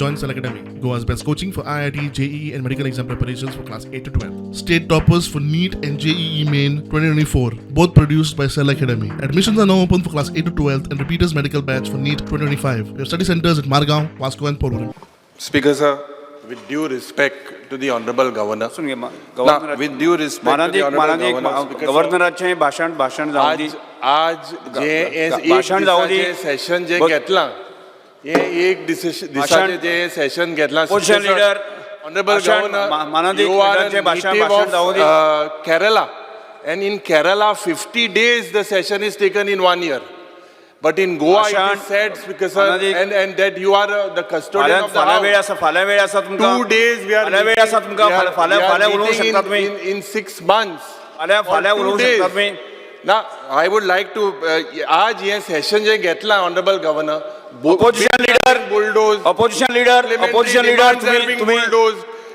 Join Cell Academy, Goa's best coaching for IIT, JEE and medical exam preparations for class 8 to 12. State toppers for NEET and JEE Main 2024, both produced by Cell Academy. Admissions are now open for class 8 to 12th and repeaters medical batch for NEET 2025. We have study centers at Margao, Vasco and Porvorim. Speaker sir, with due respect to the Honorable Governor, with due respect to the Honorable Governor, गव्हर्नराचे भाषण जाऊ दी. आज जे भाषण जाऊ दी. Session जे घेतला हे एक दिसाचे जे सेशन घेतला position leader Honorable Governor, you are a native of Kerala, and in Kerala 50 days the session is taken in 1 year. But in Goa it is said, because and that you are the custodian of the house. 2 days we are meeting in 6 months. For 2 days. Now I would like to आज ये session जे घेतला Honorable Governor, opposition leader bulldozed, opposition leader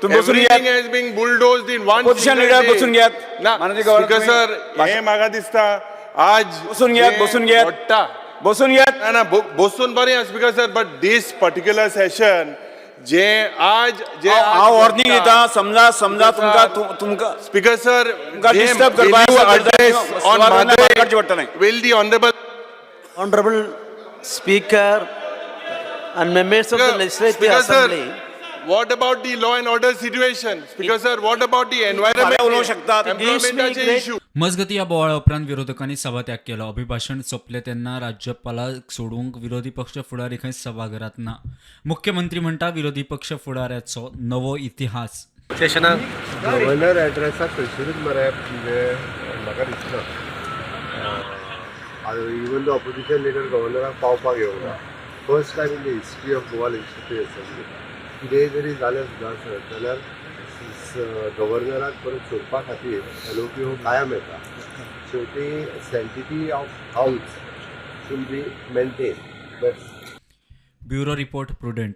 तुम्ही everything has been bulldozed in one opposition leader बसून घ्या. Speaker sir, हे मागा दिसता आज बसून घ्या ना बसून बरे Speaker sir, but this particular session जे आज जे हांव वॉर्निंग दिता. समजा तुमका Speaker sir, डिस्टर्ब करपाक will the Honorable Speaker and members of the Legislative Assembly. What about the law and order situation? Speaker sir, what about the environment issue? मजगती या बोवाळा उपरांत विरोधकांनी सभात्याग केलो. अभिभाषण सोंपले तेन्ना राज्यपालाक सोडूंक विरोधी पक्ष फुडारी खंय सभाघरांत ना. मुख्यमंत्री म्हणटा विरोधी पक्ष फुडाऱ्याचो नवो इतिहास. सेशनाक गव्हर्नर एड्रेसाक खंयसरूच मरे म्हणजे म्हाका दिसना इवन द ऑपोजिशन लिडर गव्हर्नराक पावपाक येवंक ना. First time in the history of Goa legislative assembly कितेंय जरी जालें सुद्दां सर जाल्यार गव्हर्नराक परत सोडपा खातीर एलओपी हो कायम येता. शेवटी सेंटिटी of house should be maintain. Bureau report prudent.